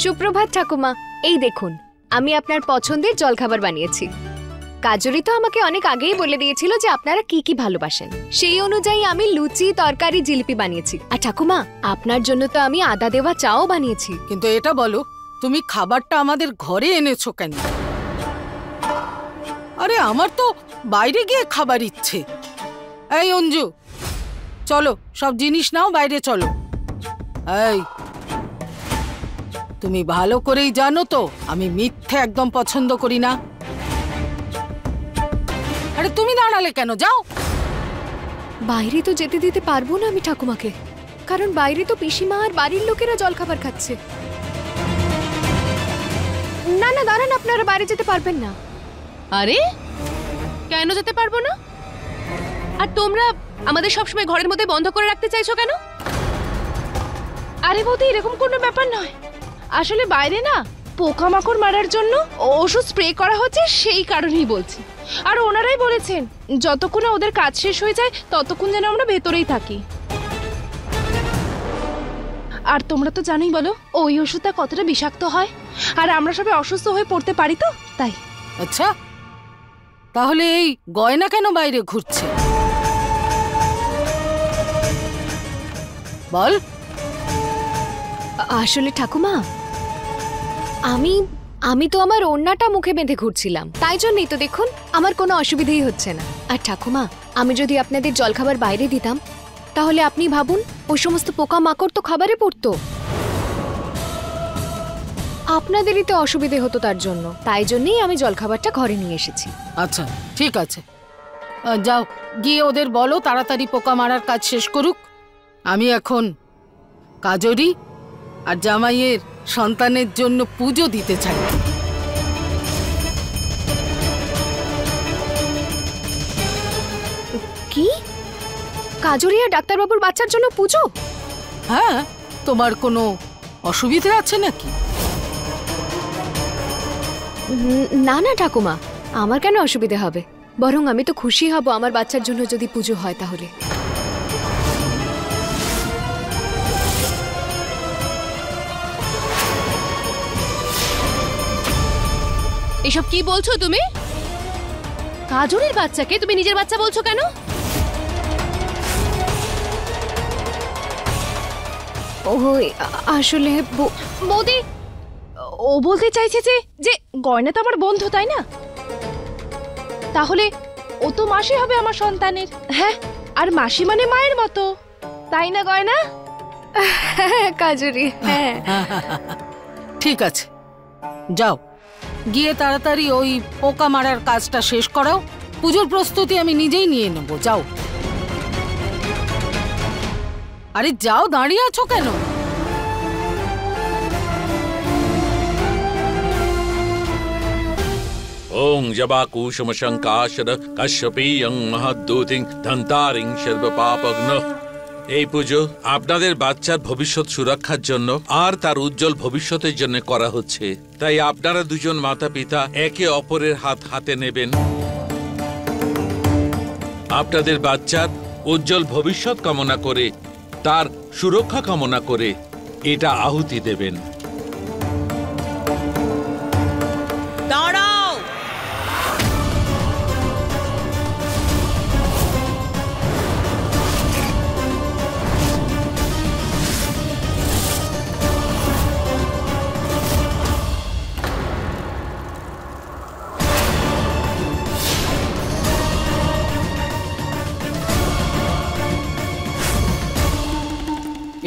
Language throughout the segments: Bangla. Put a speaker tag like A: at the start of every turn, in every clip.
A: সুপ্রভাত ঠাকুমা। এই দেখুন, আমি আপনার পছন্দের জলখাবার বানিয়েছি। কাজরি তো আমাকে অনেক আগেই বলে দিয়েছিল যে আপনারা কি কি ভালোবাসেন, সেই অনুযায়ী আমি লুচি, তরকারি, জিলিপি বানিয়েছি। আর ঠাকুমা, আপনার জন্য তো আমি আদা দেওয়া চাও বানিয়েছি।
B: কিন্তু এটা বলো, তুমি খাবারটা আমাদের ঘরে এনেছো কেন? আরে আমার তো বাইরে গিয়ে খাবার ইচ্ছে। এই অঞ্জু, চলো সব জিনিস নাও, বাইরে চলো। এই, তুমি ভালো করেই জানো তো আমি মিথ্যে একদম পছন্দ করি না। আরে তুমি দাঁড়ালে কেন? যাও।
A: বাইরে তো যেতে দিতে পারবো না আমি ঠাকুমাকে, কারণ বাইরে তো পিসিমা আর বাড়ির লোকেরা জলখাবার খাচ্ছে। না না দাঁড়ান, আপনারা বাইরে যেতে পারবেন না।
C: আরে কেন যেতে পারবো না? আর তোমরা আমাদের সবসময় ঘরের মধ্যে বন্ধ করে রাখতে চাইছো কেন? আরে বৌদি, এরকম কোনো ব্যাপার নয়। আসলে বাইরে না পোকামাকড় মারার জন্য ওষুধ স্প্রে করা হচ্ছে, সেই কারণেই বলছি। আর ওনারাই বলেছেন যতক্ষণ না ওদের কাজ শেষ হয়ে যায় ততক্ষণ যেন আমরা ভেতরেই থাকি। আর তোমরা তো জানোই বলো ওই ওষুধটা কতটা বিষাক্ত হয়, আর আমরা সবাই অসুস্থ হয়ে পড়তে পারি, তো তাই।
B: আচ্ছা, তাহলে এই গয়না কেন বাইরে ঘুরছে? বল।
A: আসলে ঠাকুমা, আমি তো আমার ওড়নাটা মুখে বেঁধে ঘুরছিলাম, তাই জন্যই তো দেখুন আমার কোনো অসুবিধাই হচ্ছে না। আর ঠাকুমা, আমি যদি আপনাদের জলখাবার বাইরে দিতাম তাহলে আপনি ভাবুন ওই সমস্ত পোকা মাকড় তো খাবারে পড়তো, আপনাদেরই তো অসুবিধে হতো। তার জন্য তাই জন্যই আমি জলখাবারটা ঘরে নিয়ে এসেছি।
B: আচ্ছা ঠিক আছে, যাও গিয়ে ওদের বলো তাড়াতাড়ি পোকা মারার কাজ শেষ করুক। আমি এখন কাজরি আর জামাইয়ের সন্তানের জন্য পুজো দিতে চাই।
A: কি? কাজরি আর ডাক্তারবাবুর বাচ্চার জন্য পুজো?
B: হ্যাঁ, তোমার কোনো অসুবিধা আছে নাকি?
A: না না ঠাকুমা, আমার কেন অসুবিধা হবে? বরং আমি তো খুশি হব আমার বাচ্চার জন্য যদি পুজো হয়। তাহলে
C: এসব কি বলছো তুমি? কাজরির বাচ্চাকে তুমি নিজের বাচ্চা বলছো কেন?
A: ও আসলে
C: বৌদি, ও বলতে চাইছে যে গয়না তো আমার বন্ধু, তাই না? তাহলে ও তো মাসি হবে আমার সন্তানের। হ্যাঁ, আর মাসি মানে মায়ের মতো, তাই না গয়না?
A: কাজরি, হ্যাঁ।
B: ঠিক আছে, যাও গিয়ে তাড়াতাড়ি ওই পোকা মারার কাজটা শেষ করাও। পুজোর প্রস্তুতি আমি নিজেই নিয়ে নেব, যাও। আরে যাও, দাঁড়িয়ে আছো কেন?
D: ওং জবাকুসুম শঙ্কাশর কশ্যপীয়ং মহদ্দূতিং ধন্তারিং সর্বপাপগ্ন। এই পুজো আপনাদের বাচ্চার ভবিষ্যৎ সুরক্ষার জন্য আর তার উজ্জ্বল ভবিষ্যতের জন্য করা হচ্ছে। তাই আপনারা দুজন মাতা পিতা একে অপরের হাত হাতে নেবেন, আপনাদের বাচ্চার উজ্জ্বল ভবিষ্যৎ কামনা করে, তার সুরক্ষা কামনা করে এটা আহুতি দেবেন।
B: দাঁড়াও।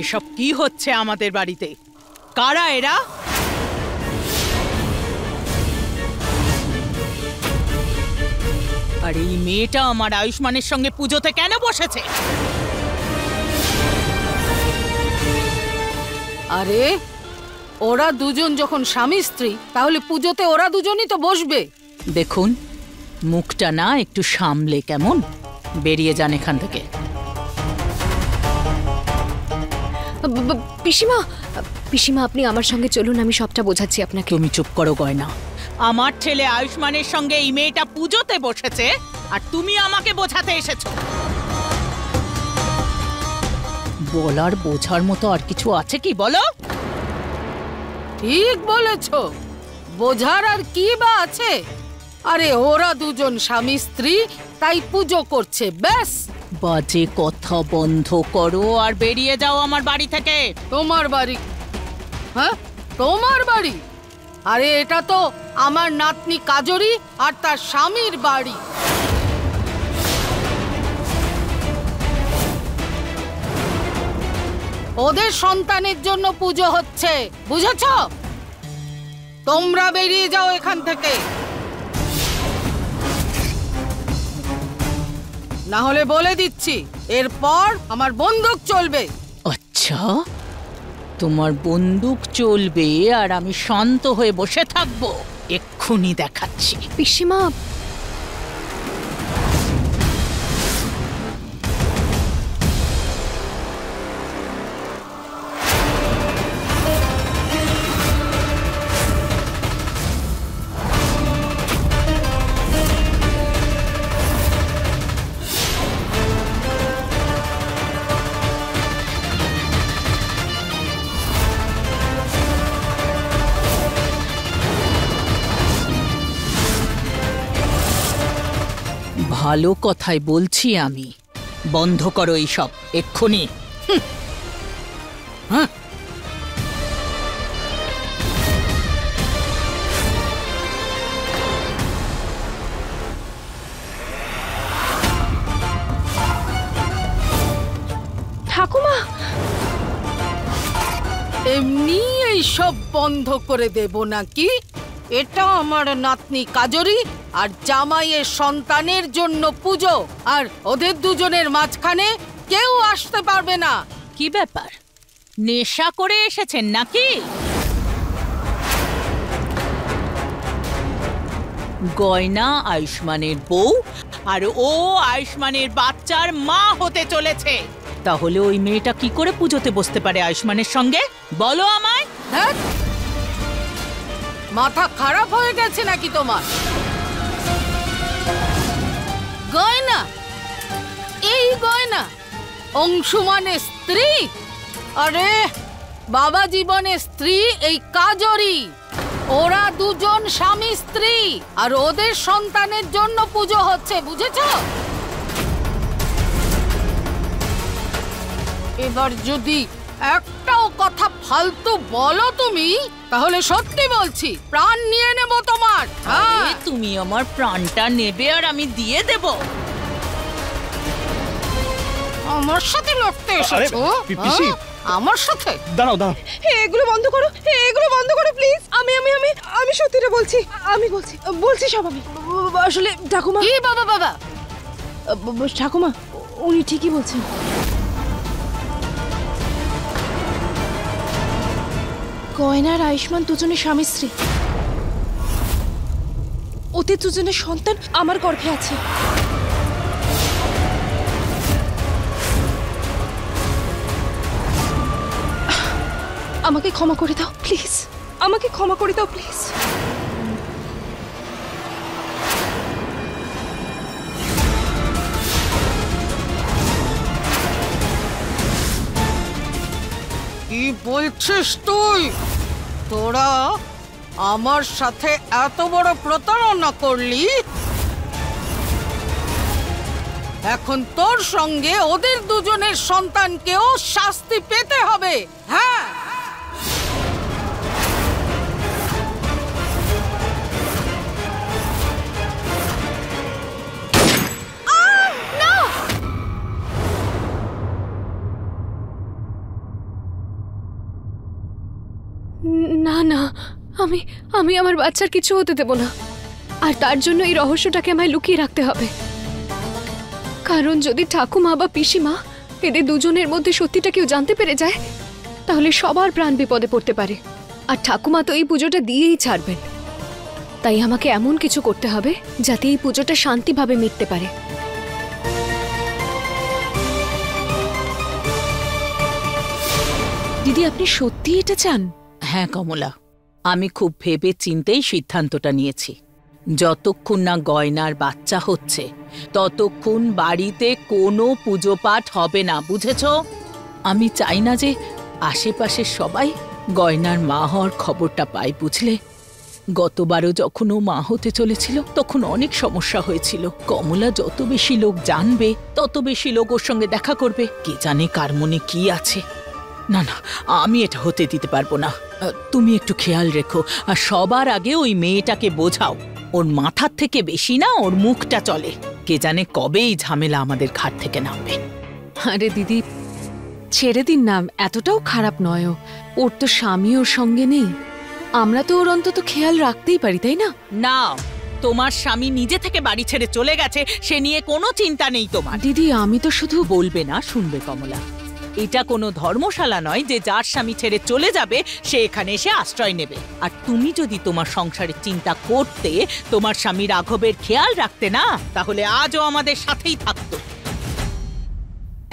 E: এসব কি হচ্ছে আমাদের বাড়িতে? কারা এরা? আর এই মেয়েটা আমার আয়ুষ্মানের সঙ্গে পুজোতে কেন বসেছে?
B: আরে ওরা দুজন যখন স্বামী স্ত্রী, তাহলে পুজোতে ওরা দুজনই তো বসবে।
E: দেখুন, মুখটা না একটু সামলে, কেমন? বেরিয়ে যান এখান থেকে।
A: পিসিমা, পিসিমা আপনি আমার সঙ্গে চলুন, আমি সবটা বোঝাচ্ছি আপনাকে।
E: তুমি চুপ করো গয়না। আমার ছেলে আয়ুষ্মানের সঙ্গে এই মেয়েটা পুজোতে বসেছে, আর তুমি আমাকে বোঝাতে এসেছো। বলার বোঝার মতো আর কিছু আছে কি বলো?
B: ঠিক বলেছ, বোঝার আর কি বা আছে? আরে ওরা দুজন স্বামী স্ত্রী, তাই পুজো করছে, ব্যাস।
E: বাজে কথা বন্ধ করো আর বেরিয়ে যাও আমার বাড়ি থেকে।
B: তোমার বাড়ি? হ্যাঁ, তোমার বাড়ি? আরে এটা তো আমার নাতনি কাজরি আর তার স্বামীর বাড়ি। ওদের সন্তানের জন্য পুজো হচ্ছে, বুঝেছ? তোমরা বেরিয়ে যাও এখান থেকে, না হলে বলে দিচ্ছি এরপর আমার বন্দুক চলবে।
E: আচ্ছা, তোমার বন্দুক চলবে আর আমি শান্ত হয়ে বসে থাকবো? এক্ষুনি দেখাচ্ছি।
A: পিসিমা,
E: ভালো কথাই বলছি আমি, বন্ধ করো এইসব এক্ষুনি। হ্যাঁ,
C: ঠাকুমা,
B: এমনি এইসব বন্ধ করে দেব নাকি? এটা আমার নাতনি কাজরি আর জামাইয়ের সন্তানের জন্য পুজো, আর ওদের দুজনের মাঝখানে কেউ আসতে পারবে না।
E: কি ব্যাপার, নেশা করে এসেছেন নাকি? গয়না আয়ুষ্মানের বউ আর ও আয়ুষ্মানের বাচ্চার মা হতে চলেছে, তাহলে ওই মেয়েটা কি করে পুজোতে বসতে পারে আয়ুষ্মানের সঙ্গে? বলো আমায়।
B: হ্যাঁ, মাথা খারাপ হয়ে গেছে নাকি তোমার? গয়না, এই গয়না অংশুমানের স্ত্রী? আরে বাবা জীবনের স্ত্রী এই কাজরি, ওরা দুজন স্বামী স্ত্রী আর ওদের সন্তানের জন্য পুজো হচ্ছে, বুঝেছ? এবার যদি একটাও কথা ফালতু বলো তুমি, তাহলে সত্যি বলছি প্রাণ নিয়ে নেব তোমার। হ্যাঁ,
E: তুমি আমার প্রাণটা নেবে আর আমি দিয়ে দেব?
B: আমার সাথে লড়তে এসেছো?
F: পিসি,
B: হ্যাঁ? আমার সাথে?
F: দাঁড়াও দাঁড়াও,
C: এগুলো বন্ধ করো, এগুলো বন্ধ করো প্লিজ। আমি আমি আমি আমি সত্যিটা বলছি, আমি বলছি সব আমি। আসলে ঠাকুমা,
B: কি বাবা বাবা?
C: ঠাকুমা উনি ঠিকই বলছেন। গয়না আর আয়ুষ্মান দুজনের স্বামী স্ত্রী, ওদের দুজনের সন্তান আমার গর্ভে আছে। আমাকে ক্ষমা করে দাও প্লিজ, আমাকে ক্ষমা করে দাও প্লিজ।
B: কি বলছিস তুই? তোরা আমার সাথে এত বড় প্রতারণা করলি, এখন তোর সঙ্গে ওদের দুজনের সন্তানকেও শাস্তি পেতে হবে। হ্যাঁ,
A: না না, আমি আমি আমার বাচ্চার কিছু হতে দেব না। আর তার জন্য এই রহস্যটাকে আমায় লুকিয়ে রাখতে হবে, কারণ যদি ঠাকুমা বা পিসিমা এদের দুজনের মধ্যে সত্যিটা কেউ জানতে পেরে যায়, তাহলে সবার প্রাণ বিপদে পড়তে পারে। আর ঠাকুমা তো এই পুজোটা দিয়েই ছাড়বেন, তাই আমাকে এমন কিছু করতে হবে যাতে এই পুজোটা শান্তিভাবে মিটতে পারে। দিদি, আপনি সত্যি এটা চান?
E: হ্যাঁ কমলা, আমি খুব ভেবে চিন্তেই সিদ্ধান্তটা নিয়েছি। যতক্ষণ না গয়নার বাচ্চা হচ্ছে ততক্ষণ বাড়িতে কোনো পুজো পাঠ হবে না, বুঝেছ? আমি চাই না যে আশেপাশের সবাই গয়নার মা হওয়ার খবরটা পাই, বুঝলে? গতবারও যখন ও মা হতে চলেছিল তখন অনেক সমস্যা হয়েছিল। কমলা যত বেশি লোক জানবে তত বেশি লোক ওর সঙ্গে দেখা করবে। কে জানে কার মনে কি আছে। না না, আমি এটা হতে দিতে পারবো না। তুমি একটু খেয়াল রেখো, আর সবার আগে ওই মেয়েটাকে বোঝাও ওর মাথার থেকে বেশি না ওর মুখটা চলে। কে জানে কবে এই ঝামেলা আমাদের ঘাট থেকে নামবে।
F: আরে দিদি, ছেড়ে দিন না, এতটাও খারাপ নয় ও। ওর তো স্বামী ওর সঙ্গে নেই, আমরা তো ওর অন্তত খেয়াল রাখতেই পারি, তাই না?
E: না, তোমার স্বামী নিজে থেকে বাড়ি ছেড়ে চলে গেছে, সে নিয়ে কোনো চিন্তা নেই তোমার।
F: দিদি আমি তো শুধু
E: বলবে না, শুনবে কমলা। এটা কোনো ধর্মশালা নয় যে যার স্বামী ছেড়ে চলে যাবে সে এখানে এসে আশ্রয় নেবে। আর তুমি যদি তোমার সংসারের চিন্তা করতে, তোমার স্বামী রাঘবের খেয়াল রাখতে না, তাহলে আজও আমাদের সাথেই থাকতো।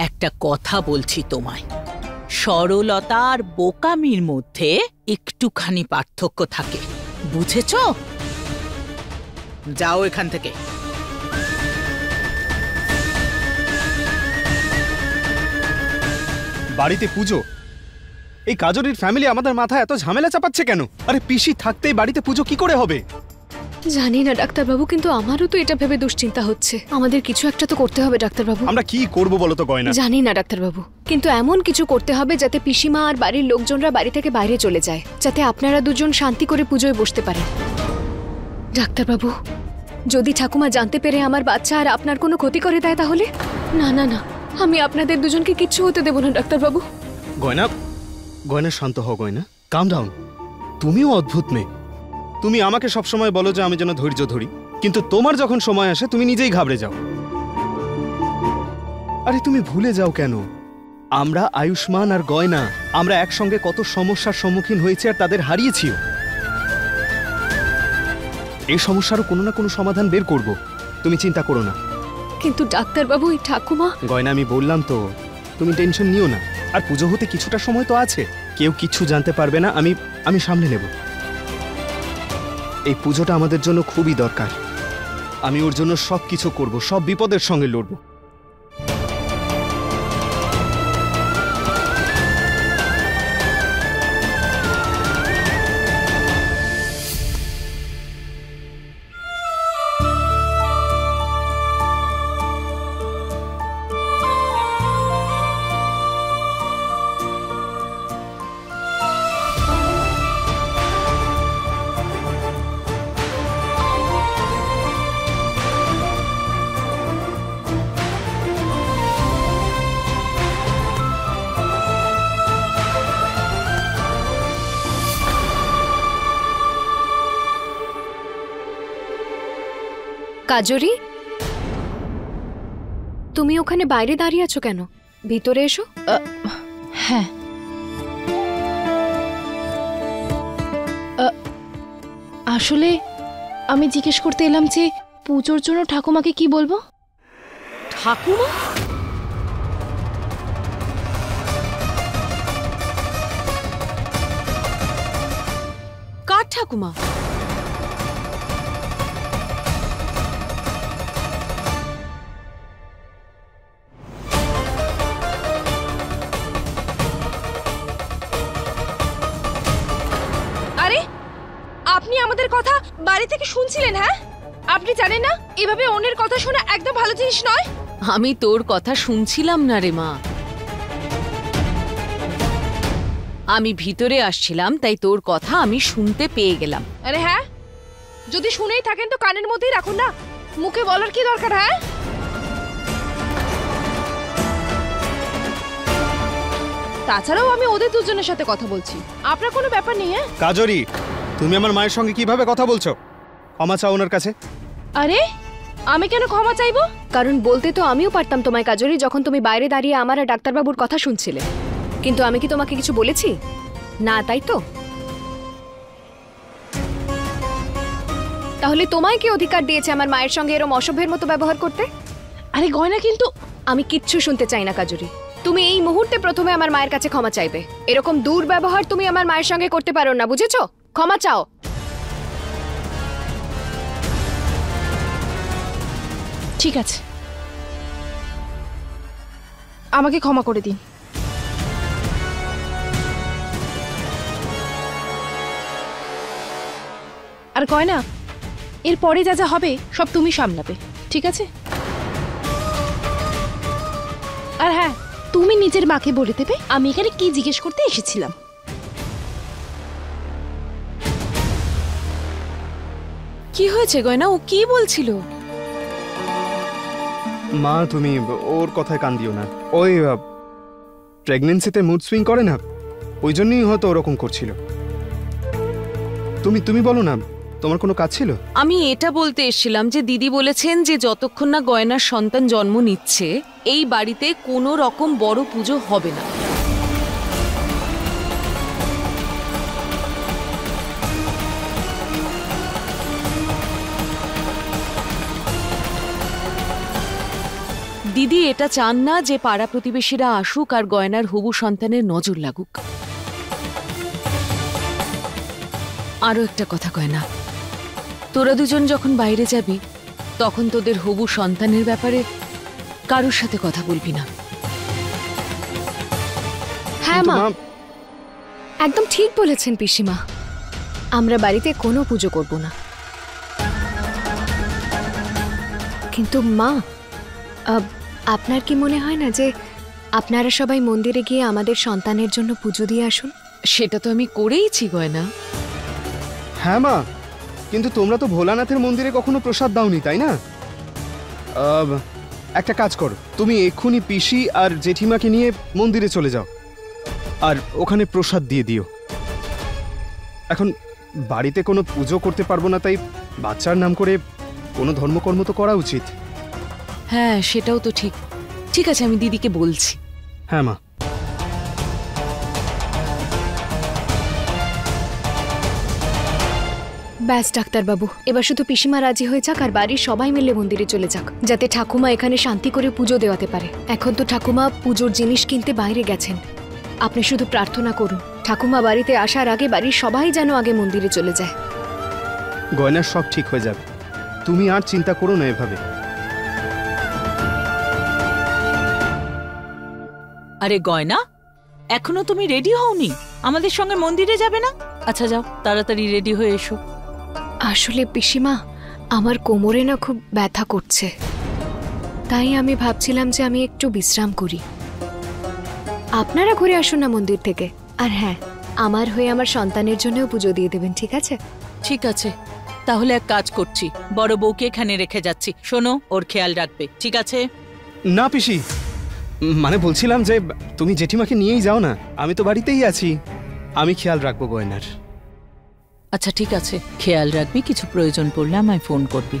E: একটা কথা বলছি তোমায়, সরলতা আর বোকামির মধ্যে একটুখানি পার্থক্য থাকে, বুঝেছ? যাও এখান থেকে।
G: বাড়িতে পুজো, এই কাজরির ফ্যামিলি আমাদের মাথায় এত ঝামেলা চাপাচ্ছে কেন? আরে পিসি থাকতেই বাড়িতে পুজো কি করে হবে?
A: জানি না ডাক্তারবাবু, কিন্তু আমারও তো এটা ভেবে দুশ্চিন্তা হচ্ছে। আমাদের কিছু একটা তো করতে হবে ডাক্তারবাবু।
G: আমরা কি করব বলো তো গয়না?
A: জানি না ডাক্তারবাবু, কিন্তু এমন কিছু করতে হবে যাতে পিসিমা আর বাড়ির লোকজনরা বাড়ি থেকে বাইরে চলে যায়, যাতে আপনারা দুজন শান্তি করে পুজোয় বসতে পারেন। ডাক্তারবাবু, যদি ঠাকুমা জানতে পেরে আমার বাচ্চা আর আপনার কোনো ক্ষতি করে দেয় তাহলে? না না না, আমি আপনাদের দুজনকে কিচ্ছু হতে দেব না ডাক্তারবাবু।
G: গয়না, গয়না শান্ত হও গয়না, কাম ডাউন। তুমিও অদ্ভুত মেয়ে। তুমি আমাকে সবসময় বলো যে আমি যেন ধৈর্য ধরি, কিন্তু তোমার যখন সময় আসে তুমি নিজেই ঘাবড়ে যাও। আরে তুমি ভুলে যাও কেন, আমরা আয়ুষ্মান আর গয়না, আমরা একসঙ্গে কত সমস্যার সম্মুখীন হয়েছি আর তাদের হারিয়েছিও। এই সমস্যারও কোনো না কোনো সমাধান বের করব, তুমি চিন্তা করো না।
A: কিন্তু ডাক্তারবাবু, এই ঠাকুমা।
G: গয়না, আমি বললাম তো, তুমি টেনশন নিও না। আর পুজো হতে কিছুটা সময় তো আছে, কেউ কিচ্ছু জানতে পারবে না, আমি সামলে নেব। এই পুজোটা আমাদের জন্য খুবই দরকার। আমি ওর জন্য সব কিছু করব, সব বিপদের সঙ্গে লড়ব।
A: কাজরি, তুমি ওখানে বাইরে দাঁড়িয়ে আছো কেন? ভিতরে এসো।
C: হ্যাঁ, আসলে আমি জিজ্ঞেস করতে এলাম যে পুজোর জন্য ঠাকুমাকে কি বলবো।
F: ঠাকুমা? কার ঠাকুমা?
C: আরে আপনি আমাদের কথা বাড়ি থেকে শুনছিলেন? হ্যাঁ, আপনি জানেন না এভাবে অন্যের কথা শোনা একদম ভালো জিনিস নয়।
F: আমি তোর কথা শুনছিলাম না রে মা, আমি ভিতরে আসছিলাম, তাই তোর কথা আমি শুনতে পেয়ে গেলাম।
C: আরে হ্যাঁ, যদি শুনেই থাকেন তো কানের মধ্যেই রাখুন না, মুখে বলার কি দরকার? হ্যাঁ, তাছাড়াও আমি ওদের দুজনের সাথে কথা বলছি, আপনার কোনো ব্যাপার নেই। হ্যাঁ
G: কাজরি, তুমি আমার মায়ের সঙ্গে কিভাবে কথা বলছো? ক্ষমা চাও ওনার কাছে।
C: আরে আমি কেন ক্ষমা চাইবো?
A: কারণ বলতে তো আমিও পারতাম তোমায় কাজরি, যখন তুমি বাইরে দাঁড়িয়ে আমার আর ডাক্তারবাবুর কথা শুনছিলে। কিন্তু আমি কি তোমাকে কিছু বলেছি? না, তাই তো? তাহলে তোমায় কি অধিকার দিয়েছে আমার মায়ের সঙ্গে এরকম অসভ্যের মতো ব্যবহার করতে?
C: আরে গয়না, কিন্তু
A: আমি কিচ্ছু শুনতে চাই না কাজরি। তুমি এই মুহূর্তে প্রথমে আমার মায়ের কাছে ক্ষমা চাইবে। এরকম দুর্ব্যবহার তুমি আমার মায়ের সঙ্গে করতে পারো না, বুঝেছো? ক্ষমা চাও।
C: ঠিক আছে, আমাকে ক্ষমা করে দিন। আর গয়না এর পরে যা যা হবে সব তুমি সামলাবে, ঠিক আছে? আর হ্যাঁ, তুমি নিজের মাকে বলে দেবে আমি এখানে কি জিজ্ঞেস করতে এসেছিলাম।
F: কি হয়েছে গয়না? ও কি বলছিল?
G: মা তুমি ওর কথায় কান দিও না। ওই প্রেগনেন্সিতে মুড সুইং করে না, ওই জন্যই হয়তো ওরকম করছিল। তুমি বলো না, তোমার কোনো কাজ ছিল?
F: আমি এটা বলতে এসেছিলাম যে দিদি বলেছেন যে যতক্ষণ না গয়নার সন্তান জন্ম নিচ্ছে এই বাড়িতে কোনো রকম বড় পুজো হবে না। দিদি এটা চান না যে পাড়া প্রতিবেশীরা আসুক আর গয়নার হবু সন্তানের নজর লাগুক। আরো একটা কথা গয়না, তোরা দুজন যখন বাইরে যাবি তখন তোদের হবু সন্তানের ব্যাপারে কারোর সাথে কথা বলবি না।
A: হ্যাঁ মা, একদম ঠিক বলেছেন পিসিমা। আমরা বাড়িতে কোনো পুজো করব না। কিন্তু মা, আপনার কি মনে হয় না যে আপনারা সবাই মন্দিরে গিয়ে আমাদের সন্তানের জন্য পুজো দিয়ে আসুন?
F: সেটা তো আমি করেইছি গয়না।
G: হ্যাঁ মা, কিন্তু তোমরা তো ভোলানাথের মন্দিরে কখনো প্রসাদ দাওনি, তাই না? একটা কাজ করো, তুমি এক্ষুনি পিসি আর জেঠিমাকে নিয়ে মন্দিরে চলে যাও আর ওখানে প্রসাদ দিয়ে দিও। এখন বাড়িতে কোনো পুজো করতে পারবো না, তাই বাচ্চার নাম করে কোনো ধর্মকর্ম তো করা উচিত।
F: হ্যাঁ সেটাও তো ঠিক। ঠিক আছে, আমি দিদিকে বলছি।
G: হ্যাঁ মা।
A: ব্যাস ডাক্তারবাবু, এবার শুধু পিসিমা রাজি হয়ে যাক আর বাড়ির সবাই মিলে মন্দিরে চলে যাক, যাতে ঠাকুমা এখানে শান্তি করে পুজো দেওয়াতে পারে। এখন তো ঠাকুমা পুজোর জিনিস কিনতে বাইরে গেছেন। আপনি শুধু প্রার্থনা করুন ঠাকুমা বাড়িতে আসার আগে বাড়ির সবাই যেন আগে মন্দিরে চলে যায়।
G: গয়নার সব ঠিক হয়ে যাবে, তুমি আর চিন্তা করো না এভাবে।
E: আরে গয়না, এখনো তুমি রেডি হওনি? আমাদের সঙ্গে মন্দিরে যাবে না? আচ্ছা যাও, তাড়াতাড়ি রেডি হয়ে এসো।
A: আসলে পিসিমা, আমার কোমরে না খুব ব্যথা করছে, তাই আমি ভাবছিলাম যে আমি একটু বিশ্রাম করি। আপনারা ঘুরে আসুন না মন্দির থেকে। আর হ্যাঁ, আমার হয়ে আমার সন্তানের জন্যও পুজো দিয়ে দেবেন, ঠিক আছে?
E: ঠিক আছে, তাহলে এক কাজ করছি, বড় বউকে এখানে রেখে যাচ্ছি। শোনো, ওর খেয়াল রাখবে, ঠিক আছে?
G: না পিসি, মানে বলছিলাম যে তুমি জেঠিমাকে নিয়েই যাও না, আমি তো বাড়িতেই আছি, আমি খেয়াল রাখবো গয়নার।
E: আচ্ছা ঠিক আছে, খেয়াল রাখবি, কিছু প্রয়োজন পড়লে আমায় ফোন করবি।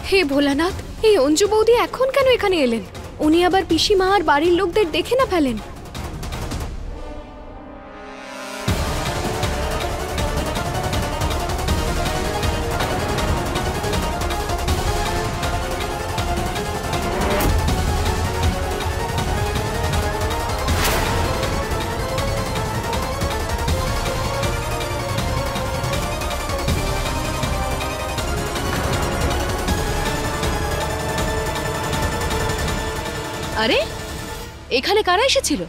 A: হে ভোলানাথ, এই অঞ্জু বৌদি এখন কেন এখানে এলেন? উনি আবার পিসিমা আর বাড়ির লোকদের দেখে না ফেলেন।
C: আরে এখানে কারা এসেছিল?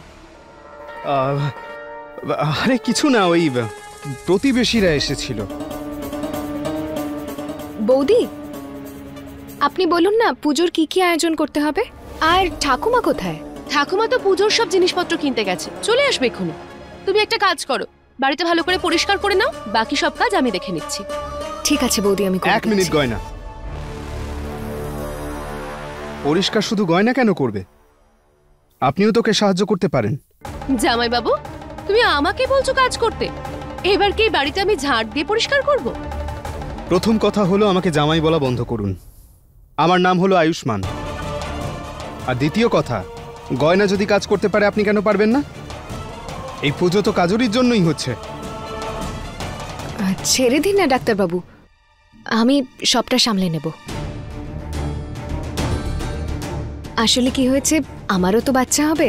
G: আরে কিছু না, ওই প্রতিবেশীরা এসেছিল।
A: বৌদি, আপনি বলুন না পুজোর কি কি আয়োজন করতে হবে? আর ঠাকুমা কোথায়?
C: ঠাকুমা তো পুজোর সব জিনিসপত্র কিনতে গেছে, চলে আসবে এক্ষুনি। তুমি একটা কাজ করো, বাড়িতে ভালো করে পরিষ্কার করে নাও, বাকি সব কাজ আমি দেখে নিচ্ছি।
A: ঠিক আছে বৌদি, আমি করে
G: এক মিনিট
A: দিচ্ছি।
G: গয়না, পরিষ্কার শুধু গয়না কেন করবে? আপনিও তোকে সাহায্য করতে পারেন।
C: জামাই বাবু, তুমি আমাকে বলছো কাজ করতে? এবার কি বাড়িতে আমি ঝাড় দিয়ে পরিষ্কার করব?
G: প্রথম কথা হলো আমাকে জামাই বলা বন্ধ করুন। আমার নাম হলো আয়ুষ্মান। আর দ্বিতীয় কথা, গয়না যদি কাজ করতে পারে আপনি কেন পারবেন না? এই পুজো তো কাজরির জন্যই হচ্ছে।
A: ছেড়ে দিন না ডাক্তারবাবু, আমি সবটা সামলে নেব। আসলে কি হয়েছে, আমারও তো বাচ্চা হবে,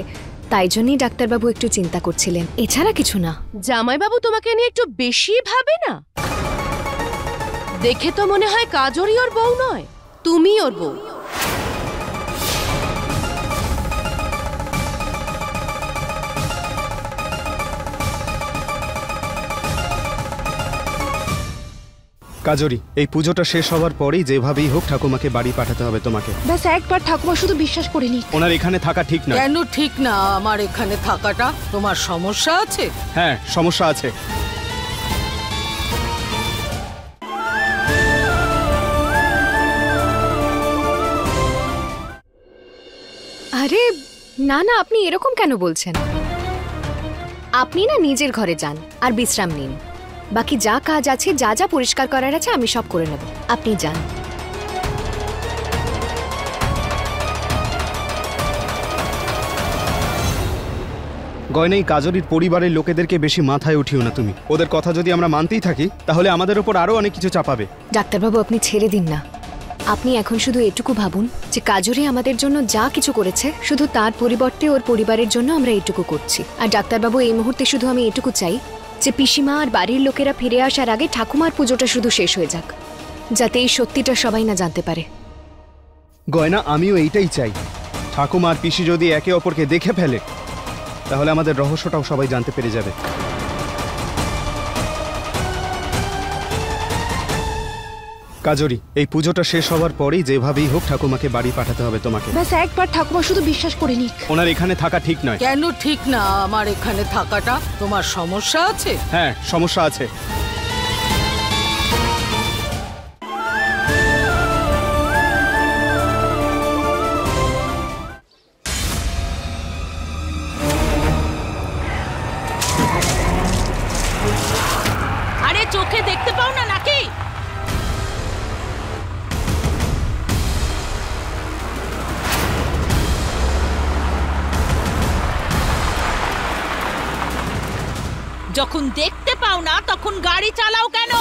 A: তাই জন্যই ডাক্তারবাবু একটু চিন্তা করছিলেন, এছাড়া কিছু না।
C: জামাই বাবু তোমাকে নিয়ে একটু বেশি ভাবে না? দেখে তো মনে হয় কাজরি ওর বউ নয়।
B: তুমি ওর বউ।
G: কাজরি, এই পুজোটা শেষ হওয়ার পরেই যেভাবেই হোক ঠাকুমাকে বাড়ি পাঠাতে হবে তোমাকে।
C: ব্যাস একবার ঠাকুমা শুধু বিশ্বাস করে নি।
G: ওনার এখানে থাকা ঠিক না।
B: কেন ঠিক না? আমার এখানে থাকাটা তোমার সমস্যা আছে?
G: হ্যাঁ, সমস্যা আছে।
A: আরে না না, আপনি এরকম কেন বলছেন? আপনি না নিজের ঘরে যান আর বিশ্রাম নিন। বাকি যা কাজ আছে, যা যা পরিষ্কার করার আছে, আমি সব করে নেব। আপনি যান।
G: গয়না, এই কাজরির পরিবারের লোকেদেরকে বেশি মাথায় উঠিও না তুমি। ওদের কথা যদি আমরা মানতেই থাকি তাহলে আমাদের উপর আরো অনেক কিছু চাপাবে।
A: ডাক্তারবাবু, আপনি ছেড়ে দিন না। আপনি এখন শুধু এটুকু ভাবুন যে কাজরি আমাদের জন্য যা কিছু করেছে, শুধু তার পরিবর্তে ওর পরিবারের জন্য আমরা এটুকু করছি। আর ডাক্তারবাবু, এই মুহূর্তে শুধু আমি এটুকু চাই যে পিসিমা আর বাড়ির লোকেরা ফিরে আসার আগে ঠাকুমার পুজোটা শুধু শেষ হয়ে যাক, যাতে এই সত্যিটা সবাই না জানতে পারে।
G: গয়না, আমিও এইটাই চাই। ঠাকুমা আর পিসি যদি একে অপরকে দেখে ফেলে তাহলে আমাদের রহস্যটাও সবাই জানতে পেরে যাবে। কাজরি, এই পুজোটা শেষ হওয়ার পরেই যেভাবেই হোক ঠাকুমাকে বাড়ি পাঠাতে হবে তোমাকে।
C: ব্যাস একবার ঠাকুমা শুধু বিশ্বাস করে নি।
G: ওনার এখানে থাকা ঠিক নয়।
B: কেন ঠিক না? আমার এখানে থাকাটা তোমার সমস্যা আছে?
G: হ্যাঁ, সমস্যা আছে।
E: আরে চোখে দেখতে পাও না নাকি? যখন দেখতে পাও না তখন গাড়ি চালাও কেন?